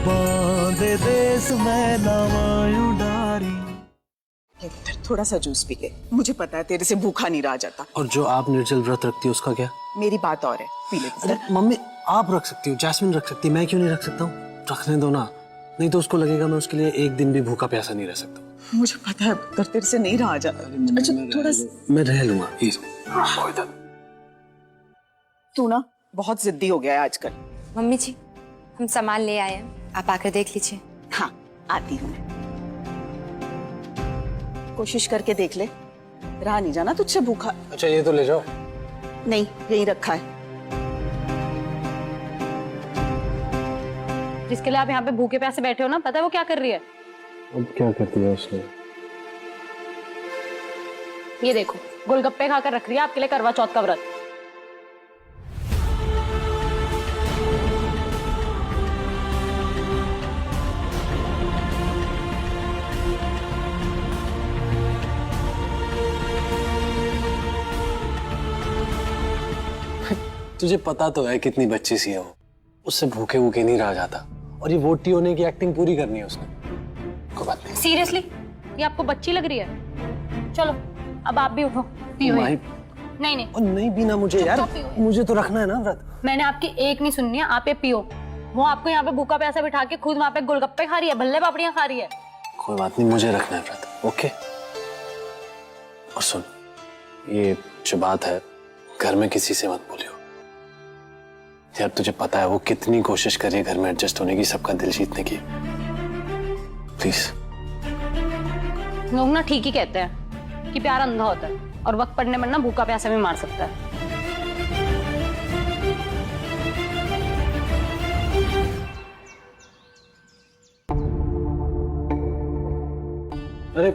बांधे देश में लावायूं डारी। थोड़ा सा जूस पी ले, मुझे पता है तेरे से भूखा नहीं रहा जाता। और जो आप निर्जल व्रत रखती है उसका क्या? मेरी बात और है, पी ले। अरे मम्मी, आप रख सकती हो, जैस्मिन रख सकती है, मैं क्यों नहीं रख सकता हूँ? रखने दो ना, नहीं तो उसको लगेगा मैं उसके लिए एक दिन भी भूखा प्यासा नहीं रह सकता। मुझे पता है पर तेरे से नहीं रहा जाता। अच्छा थोड़ा मैं रह लूंगा। तू ना बहुत जिद्दी हो गया है आजकल। मम्मी जी, हम सामान ले आए हैं, आप आकर देख लीजिए। हाँ आती हूँ मैं। कोशिश करके देख ले, रहा नहीं जाना तुझसे भूखा। अच्छा ये तो ले जाओ। नहीं, यही रखा है। जिसके लिए आप यहाँ पे भूखे प्यासे बैठे हो ना, पता है वो क्या कर रही है? अब क्या करती है उसने? ये देखो, गोलगप्पे खाकर रख रही है आपके लिए करवा चौथ का व्रत। तुझे पता तो है कितनी बच्ची सी है वो, उससे भूखे भूखे नहीं रहा जाता। और ये वोटी होने की एक्टिंग पूरी करनी है उसने। कोई बात नहीं। सीरियसली, ये आपको बच्ची लग रही है? चलो अब आप भी उठो, पियो। नहीं नहीं, और नहीं पीना मुझे यार, मुझे तो रखना है ना व्रत। मैंने आपकी एक नहीं सुननी है, आप ये पियो। वो आपको यहाँ पे भूखा प्यासा बिठा के खुद वहाँ पे गोलगप्पे खा रही है, भल्ले पापड़ियाँ खा रही है। कोई बात नहीं, मुझे रखना है व्रत, ओके? और सुन, ये जो बात है घर में किसी से मत बोलियो यार। तुझे पता है वो कितनी कोशिश कर रही है घर में एडजस्ट होने की, सबका दिल जीतने की। प्लीज। लोग ना ठीक ही कहते हैं कि प्यार अंधा होता है और वक्त पड़ने पर ना भूखा प्यासा भी मार सकता है। अरे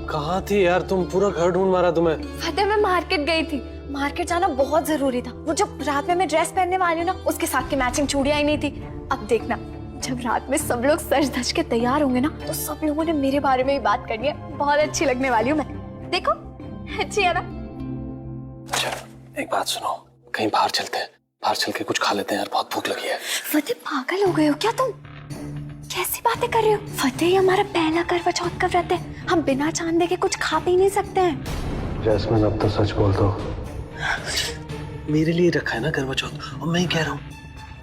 कहाँ थी यार तुम? पूरा घर ढूंढ मारा तुम्हें। फतेह, मैं मार्केट गई थी। मार्केट जाना बहुत जरूरी था। वो जो रात में मैं ड्रेस पहनने वाली हूँ ना, उसके साथ की मैचिंग चूड़ियां ही नहीं थी। अब देखना, जब रात में सब लोग सज धज के तैयार होंगे ना, तो सब लोगों ने मेरे बारे में ही बात करनी है। बहुत अच्छी लगने वाली हूँ मैं। देखो, अच्छी है ना? अच्छा एक बात सुनो, कहीं बाहर चलते हैं, बाहर चल के कुछ खा लेते हैं यार, बहुत भूख लगी है। फतेह, पागल हो गए हो क्या तुम? कैसी बातें कर रहे हो? फतेह, ये हमारा पहला करवा चौथ का व्रत है। हम बिना चांद के कुछ खा पी नहीं सकते हैं। जैस्मिन अब तो सच बोल दो। मेरे लिए रखा है ना करवा चौथ, और मैं ही कह रहा हूँ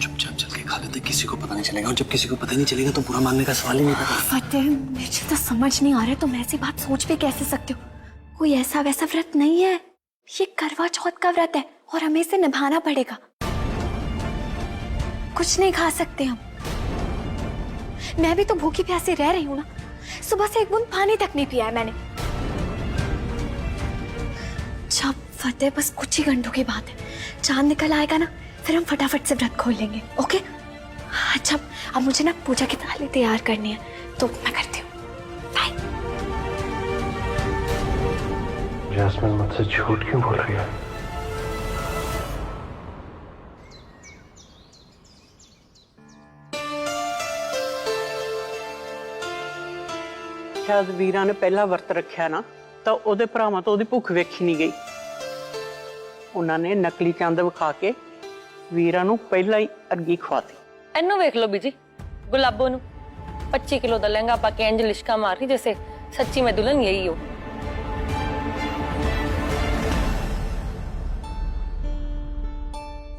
चुपचाप चल के खा लेते, किसी को पता नहीं चलेगा। और जब किसी को पता नहीं चलेगा तो बुरा मानने का सवाल ही नहीं पैदा। फतेह, मुझे तो समझ नहीं आ रहा है तुम ऐसी बात सोच भी कैसे सकते हो। कोई ऐसा वैसा व्रत नहीं है, ये करवा चौथ का व्रत है और हमें इसे निभाना पड़ेगा। कुछ नहीं खा सकते हम। मैं भी तो भूखी प्यासी रह रही हूँ ना, सुबह से एक बूंद पानी तक नहीं पिया है मैंने। जब फतेह, बस कुछ ही घंटों की बात है, चांद निकल आएगा ना, फिर हम फटाफट से व्रत खोल लेंगे, ओके? अच्छा अब मुझे ना पूजा की थाली तैयार करनी है, तो मैं करती हूँ। बाय। जैस्मिन मुझसे झूठ क्यों बोल रही है? शायद वीरा ने पहला व्रत रखा ना, तो ਉਹਦੇ ਭਰਾਵਾਂ ਤੋਂ ਉਹਦੀ ਭੁੱਖ ਵੇਖੀ ਨਹੀਂ ਗਈ। ਉਹਨਾਂ ਨੇ ਨਕਲੀ ਚੰਦ ਵਿਖਾ ਕੇ ਵੀਰਾ ਨੂੰ ਪਹਿਲਾਂ ਹੀ ਅਰਗੀ ਖਵਾਤੀ। ਇਹਨੂੰ ਵੇਖ ਲਓ ਬੀਜੀ, ਗੁਲਾਬੋ ਨੂੰ 25 ਕਿਲੋ ਦਾ ਲਹਿੰਗਾ ਪਾ ਕੇ ਇੰਜ ਲਿਸ਼ਕਾ ਮਾਰ ਰਹੀ जैसे सच्ची में दुल्हन यही हो।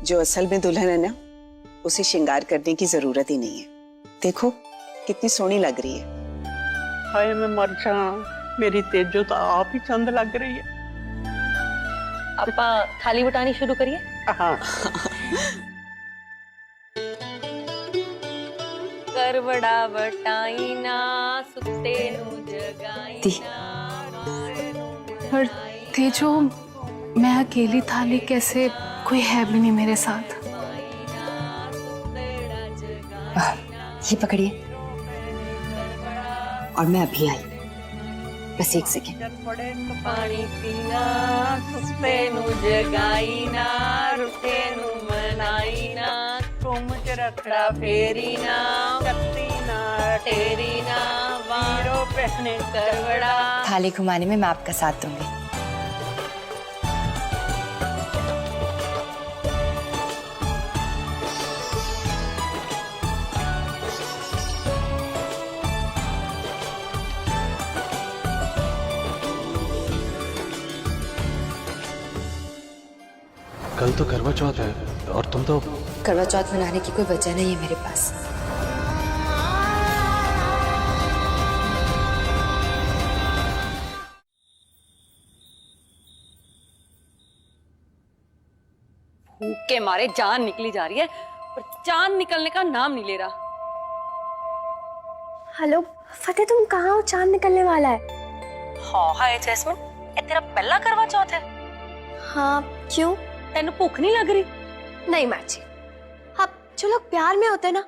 जो असल में दुल्हन है ना, उसे श्रृंगार करने की जरूरत ही नहीं है। देखो कितनी सोहनी लग रही है। ਹਾਏ ਮੈਂ ਮਰ ਜਾ, ਮੇਰੀ ਤੇਜੋ ਤਾਂ ਆਪ ਹੀ ਚੰਦ ਲੱਗ ਰਹੀ ਹੈ। ਆਪਾਂ थाली बटानी शुरू करिए। हाँ। करवड़ा बटाई ना, सुते नु जगाई ना। पर तेजो, मैं अकेली थाली कैसे, कोई है भी नहीं मेरे साथ। ये पकड़िए, और मैं अभी आई, बस एक सेकेंड। पानी पीना, सुते नु जगाई ना, रुठे नु मनाई ना, तुम च रखड़ा फेरी ना, कत्ती ना तेरी ना, वीरो पहने करवड़ा। थाली घुमाने में मैं आपका साथ दूंगी। कल तो करवा चौथ है और तुम तो करवा चौथ मनाने की कोई वजह नहीं है मेरे पास। भूख के मारे जान निकली जा रही है पर चांद निकलने का नाम नहीं ले रहा। हेलो फतेह, तुम कहाँ हो? चांद निकलने वाला है। हाँ हाय जैस्मिन, ये तेरा पहला करवा चौथ है? हाँ, क्यों? तेन भूख नहीं लग रही? नहीं माची, अब जो लोग प्यार में होते हैं ना,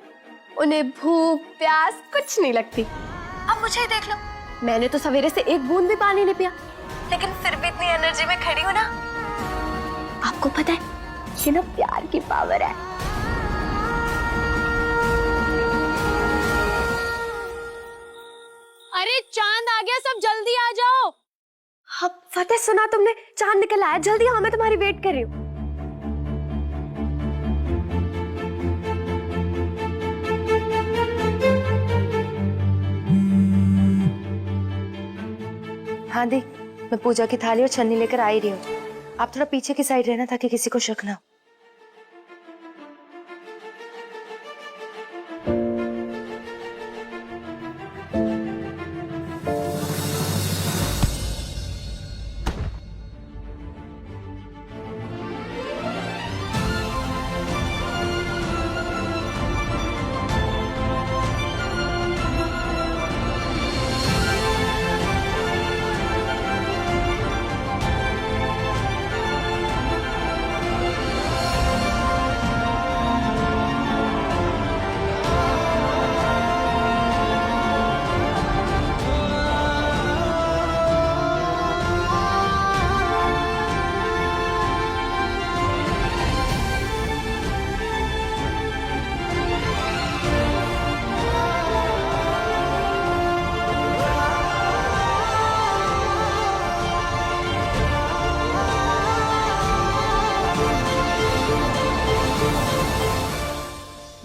उन्हें भूख प्यास कुछ नहीं लगती। अब मुझे ही देख लो, मैंने तो सवेरे से एक बूंद भी पानी नहीं पिया, लेकिन फिर भी इतनी एनर्जी में खड़ी हूँ ना। आपको पता है, ये ना प्यार की पावर है। अरे चांद आ गया, सब जल्दी आ जाओ। अब फतेह, सुना तुमने? चांद निकल आया, जल्दी आओ, मैं तुम्हारी वेट कर रही हूँ। हाँ दी, मैं पूजा की थाली और छन्नी लेकर आ ही रही हूँ। आप थोड़ा पीछे की साइड रहना ताकि किसी को शक ना हो।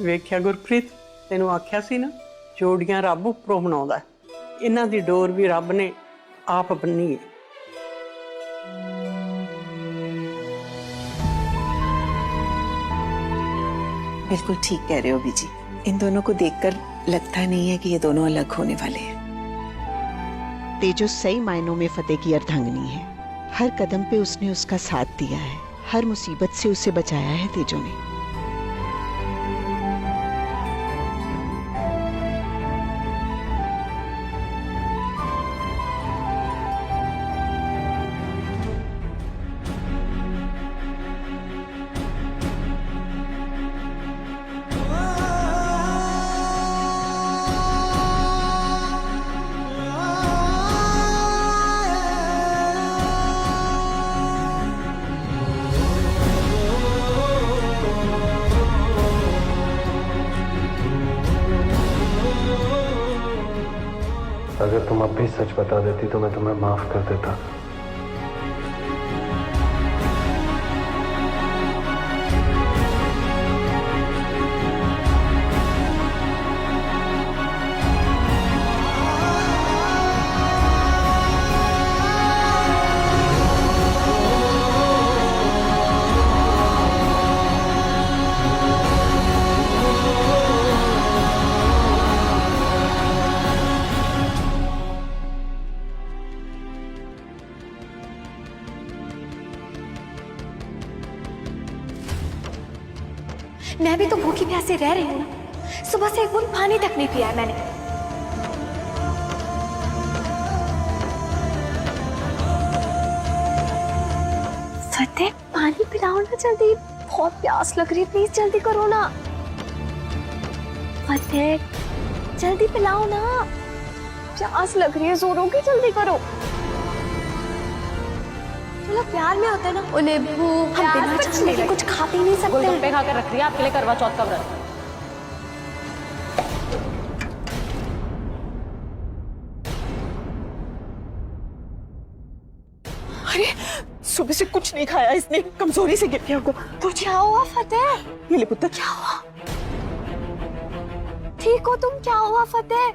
ਵੇਖਿਆ ਗੁਰਪ੍ਰੀਤ, ਤੈਨੂੰ ਆਖਿਆ ਸੀ ਨਾ, ਜੋੜੀਆਂ ਰੱਬ ਉੱਪਰੋਂ ਬਣਾਉਂਦਾ। ਇਹਨਾਂ ਦੀ ਡੋਰ ਵੀ ਰੱਬ ਨੇ ਆਪ ਬੰਨੀ ਹੈ। बिल्कुल ठीक कह रहे हो बीजी। इन दोनों को देखकर लगता नहीं है कि ये दोनों अलग होने वाले हैं। तेजो सही मायनों में फतेह की अर्धांगिनी है। हर कदम पे उसने उसका साथ दिया है, हर मुसीबत से उसे बचाया है तेजो ने। अगर तुम अब भी सच बता देती तो मैं तुम्हें माफ कर देता। मैं भी तो भूखी प्यासे रह रही हूँ ना। सुबह से एक बूंद पानी तक नहीं पिया है मैंने। फतेह, पानी पिलाओ ना जल्दी, बहुत प्यास लग रही है, प्लीज जल्दी करो ना। फतेह, जल्दी पिलाओ ना, प्यास लग रही है जोरों की, जल्दी करो। जो लोग प्यार में होते हैं ना, उन्हें भूख हम बिना चाहने के कुछ खा पी नहीं सकते। गोलगप्पे खाकर रख रही है आपके लिए करवा चौथ का व्रत। अरे सुबह से कुछ नहीं खाया इसने, कमजोरी से गिर गया को। तो क्या हुआ फतेह? ये ले पुत्र, क्या हुआ? ठीक हो तुम? क्या हुआ फतेह?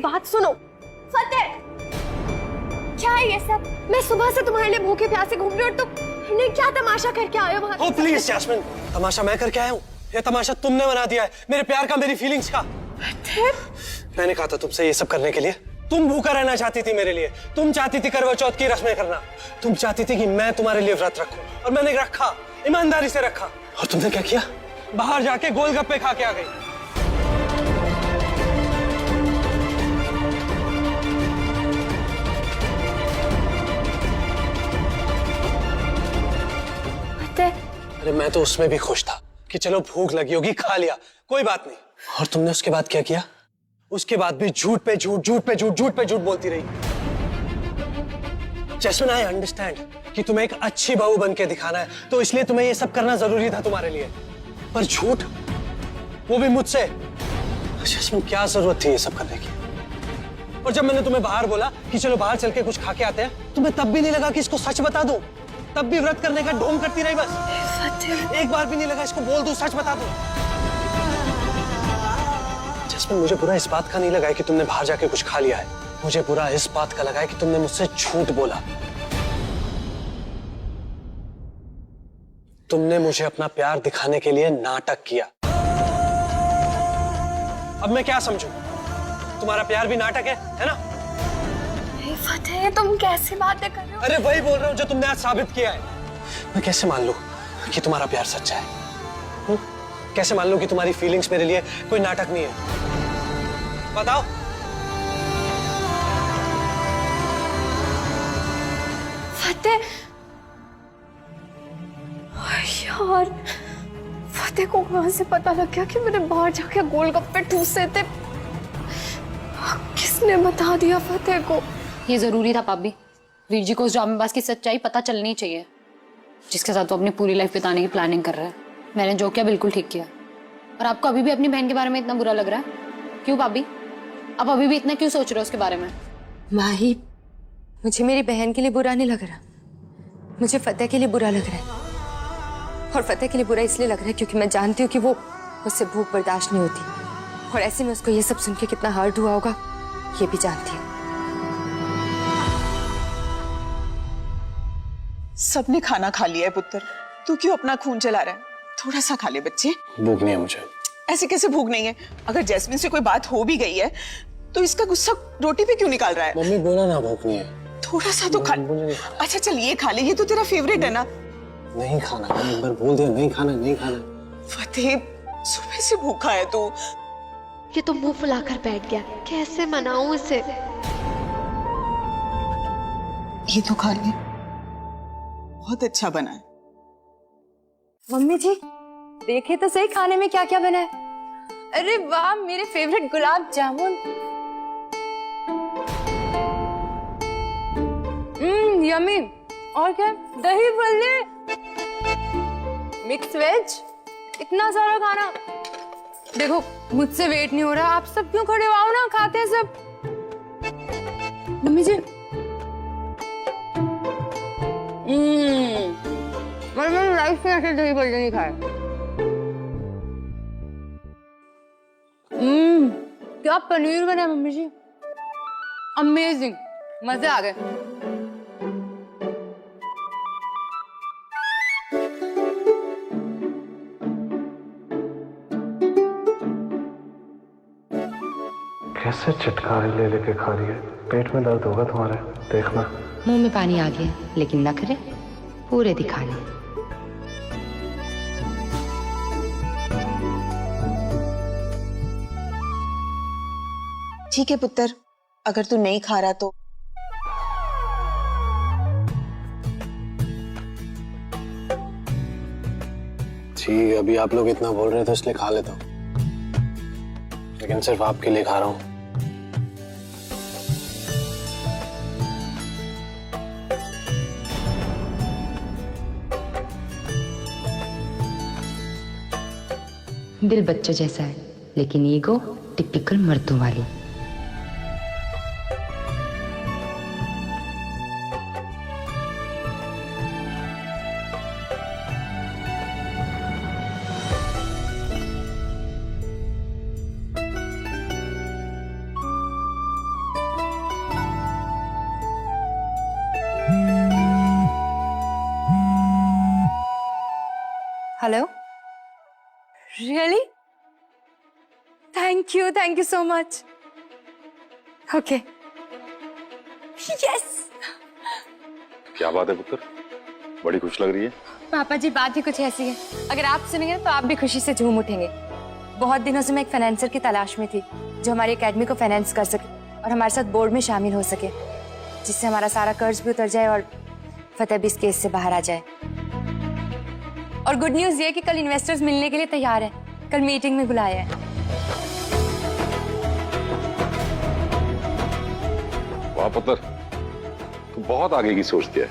बात सुनो। फतेह, क्या है ये सब? मैं सुबह से तुम्हारे लिए भूखे प्यासे घूम रही हूँ और तुमने क्या तमाशा करके आए हो वहां? ओ प्लीज जैस्मिन, तमाशा मैं करके आया हूँ? ये तमाशा तुमने बना दिया है, मेरे प्यार का, मेरी फीलिंग्स का। मैंने कहा था तुमसे ये सब करने के लिए। तुम भूखा रहना चाहती थी मेरे लिए, तुम चाहती थी करवा चौथ की रस्में करना, तुम चाहती थी कि मैं तुम्हारे लिए व्रत रखूं, और मैंने रखा, ईमानदारी से रखा। और तुमने क्या किया? बाहर जाके गोलगप्पे खा के आ गई। अरे मैं तो उसमें भी खुश था कि चलो भूख लगी होगी, खा लिया, कोई बात नहीं। और तुमने उसके बाद क्या किया? उसके बाद भी झूठ पे झूठ, झूठ पे झूठ, झूठ पे झूठ बोलती रही। जैस्मिन, आई अंडरस्टैंड कि तुम्हें एक अच्छी बहू बन के दिखाना है, तो इसलिए तुम्हें ये सब करना जरूरी था तुम्हारे लिए, पर झूठ, वो भी मुझसे। जैस्मिन, क्या जरूरत थी ये सब करने की? और जब मैंने तुम्हें बाहर बोला कि चलो बाहर चल के कुछ खा के आते हैं, तुम्हें तब भी नहीं लगा कि इसको सच बता दूं? तब भी व्रत करने का ढोंग करती रही बस। एक बार भी नहीं लगा इसको बोल दूं, सच बता दूं? जैस्मिन, मुझे बुरा इस बात का नहीं लगा है कि तुमने बाहर जाके कुछ खा लिया है, मुझे बुरा इस बात का लगा है कि तुमने मुझसे झूठ बोला। तुमने मुझे अपना प्यार दिखाने के लिए नाटक किया। अब मैं क्या समझूं? तुम्हारा प्यार भी नाटक है ना? फतेह, तुम कैसी बातें कर रहे हो? अरे वही बोल रहा हूं जो तुमने आज साबित किया है। मैं कैसे मान लूं कि तुम्हारा प्यार सच्चा है? कैसे मान लूं कि तुम्हारी फीलिंग्स मेरे लिए कोई नाटक नहीं है? बताओ। फतेह, यार, फतेह को कहां से पता लग गया कि मैंने बाहर जाके गोलगप्पे ठूसे थे? किसने बता दिया फतेह को? ये जरूरी था भाभी, वीर जी को उस ड्रामेबाज की सच्चाई पता चलनी चाहिए, जिसके साथ वो अपनी पूरी लाइफ बिताने की प्लानिंग कर रहा है। मैंने जो किया बिल्कुल ठीक किया। और आपको अभी भी अपनी बहन के बारे में इतना बुरा लग रहा है? क्यों भाभी, आप अभी भी इतना क्यों सोच रहे हो उसके बारे में? माही, मुझे मेरी बहन के लिए बुरा नहीं लग रहा, मुझे फतेह के लिए बुरा लग रहा है। और फतेह के लिए बुरा इसलिए लग रहा है क्योंकि मैं जानती हूँ कि वो, उससे भूख बर्दाश्त नहीं होती, और ऐसे में उसको ये सब सुन के कितना हर्ट हुआ होगा ये भी जानती हूँ। सबने खाना खा लिया है पुत्र, तू क्यों अपना खून चला रहा है? थोड़ा सा खा ले बच्चे। भूख नहीं है मुझे। ऐसे कैसे भूख नहीं है? अगर जैस्मिन से कोई बात हो भी गई है तो इसका गुस्सा रोटी पे क्यों निकाल रहा है? मम्मी, बोला ना भूख नहीं है। थोड़ा सा तो खा। अच्छा चल, ये खा ले, ये तो तेरा फेवरेट है ना। नहीं खाना, एक बार बोल दिया नहीं खाना, नहीं खाना। फतेह, सुबह से भूखा है तू। ये तो मुंह फुलाकर बैठ गया, कैसे मनाऊं इसे? ये तो खा ले, बहुत अच्छा बना है। मम्मी जी, देखे तो सही खाने में क्या क्या बना है। अरे वाह, मेरे फेवरेट गुलाब जामुन। यम्मी। और क्या? दही भल्ले, मिक्स वेज, इतना सारा खाना। देखो, मुझसे वेट नहीं हो रहा, आप सब क्यों खड़े हो? आओ ना, खाते हैं सब। मम्मी जी, मैंने लाइफ में ऐसे दही भल्ले नहीं खाए। क्या पनीर बना है मम्मी जी, अमेजिंग, मजे आ गए। कैसे चटकारे ले लेके खा रही है? पेट में दर्द होगा तुम्हारे, देखना। मुंह में पानी आ गया, लेकिन नखरे पूरे दिखाने। ठीक है पुत्र, अगर तू नहीं खा रहा तो। ठीक है, अभी आप लोग इतना बोल रहे थे इसलिए खा लेता हूँ, लेकिन सिर्फ आपके लिए खा रहा हूँ। दिल बच्चों जैसा है, लेकिन ईगो टिपिकल मर्दों वाली। Hello, really? Thank you so much. Okay, yes. क्या बात है पुत्र, बड़ी खुश लग रही है। पापा जी, बात ही कुछ ऐसी है, अगर आप सुनेंगे तो आप भी खुशी से झूम उठेंगे। बहुत दिनों से मैं एक फाइनेंसर की तलाश में थी जो हमारी एकेडमी को फाइनेंस कर सके और हमारे साथ बोर्ड में शामिल हो सके, जिससे हमारा सारा कर्ज भी उतर जाए और फतेह भी इस केस से बाहर आ जाए। और गुड न्यूज ये कि कल इन्वेस्टर्स मिलने के लिए तैयार है, कल मीटिंग में बुलाया है। वाह पुत्र, तू बहुत आगे की सोचती है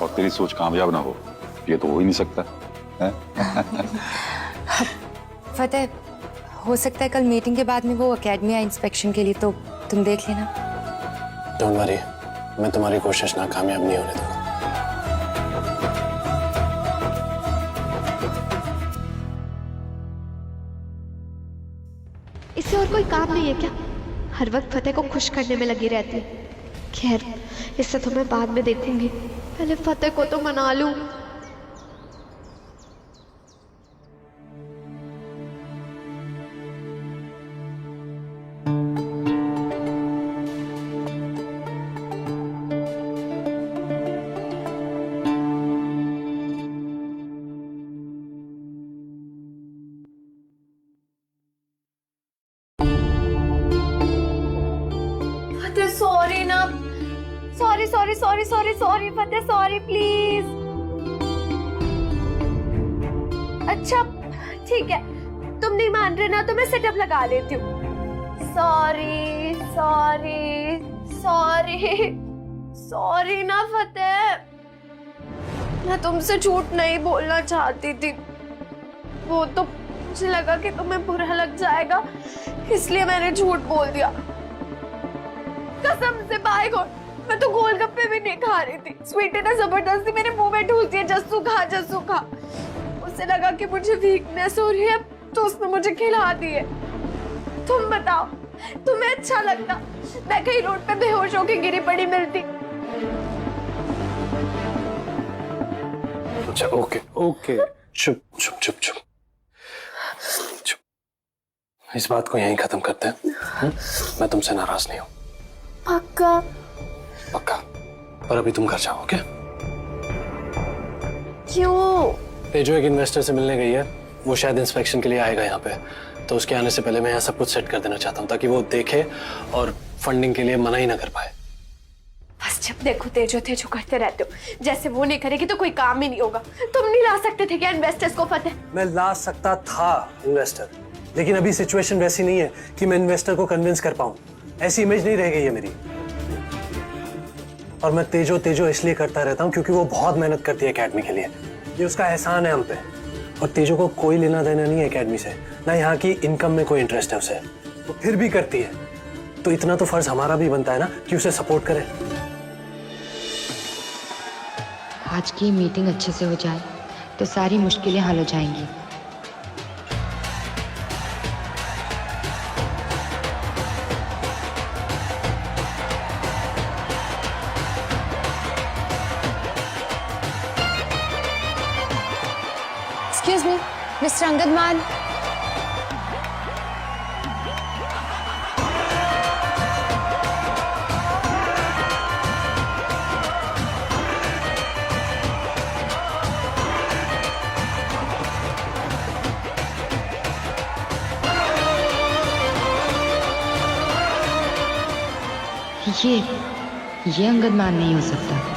और तेरी सोच कामयाब ना हो ये तो हो ही नहीं सकता है? फतेह, हो सकता है कल मीटिंग के बाद में वो एकेडमी आए इंस्पेक्शन के लिए, तो तुम देख लेना। डोंट वरी, मैं तुम्हारी कोशिश नाकामयाब नहीं होने दूंगा। इससे और कोई काम नहीं है क्या? हर वक्त फतेह को खुश करने में लगी रहती है। खैर, इससे तो मैं बाद में देखूंगी, पहले फतेह को तो मना लूं। सॉरी ना, सॉरी फतेह, सॉरी प्लीज। अच्छा ठीक है, तुम नहीं मान रहे ना तो मैं सेटअप लगा लेती हूँ। सॉरी ना फतेह, मैं तुमसे झूठ नहीं बोलना चाहती थी, वो तो मुझे लगा कि तुम्हें बुरा लग जाएगा इसलिए मैंने झूठ बोल दिया। कसम से बाय गॉड, मैं तो गोलगप्पे भी नहीं खा रही थी। स्वीटी ने जबरदस्ती मेरे मुंह में ढूंढ दिया, जस्सू खा। उसे लगा कि मुझे वीकनेस हो रही है तो उसने मुझे खिला दिए। तुम बताओ, तुम्हें अच्छा लगता मैं कहीं रोड पे बेहोश होके गिरी पड़ी मिलती? अच्छा ओके, चुप। इस बात को यहीं खत्म करते हैं। मैं तुमसे नाराज नहीं हूँ। पक्का, पर अभी तुम घर जाओ। ओके? क्यों? तेजो एक इन्वेस्टर से मिलने गई है, वो शायद इंस्पेक्शन के लिए आएगा यहाँ पे, तो उसके आने से पहले मैं यहाँ सब कुछ सेट कर देना चाहता हूँ ताकि वो देखे और फंडिंग के लिए मना ही ना कर पाए। बस जब देखो तेजो करते रहते हो, जैसे वो नहीं करेगी तो कोई काम ही नहीं होगा। तुम नहीं ला सकते थे क्या इन्वेस्टर्स को? फतेह, मैं ला सकता था इन्वेस्टर, लेकिन अभी सिचुएशन वैसी नहीं है कि मैं इन्वेस्टर को कन्विंस कर पाऊं। ऐसी इमेज नहीं रह गई है मेरी। और मैं तेजो इसलिए करता रहता हूँ क्योंकि वो बहुत मेहनत करती है एकेडमी के लिए, ये उसका एहसान है हम पे। और तेजो को कोई लेना देना नहीं है एकेडमी से, ना यहाँ की इनकम में कोई इंटरेस्ट है उसे, तो फिर भी करती है, तो इतना तो फर्ज हमारा भी बनता है ना कि उसे सपोर्ट करें। आज की मीटिंग अच्छे से हो जाए तो सारी मुश्किलें हल हो जाएंगी। एक्सक्यूज मी, मिस्टर अंगद मान। ये अंगद मान नहीं हो सकता।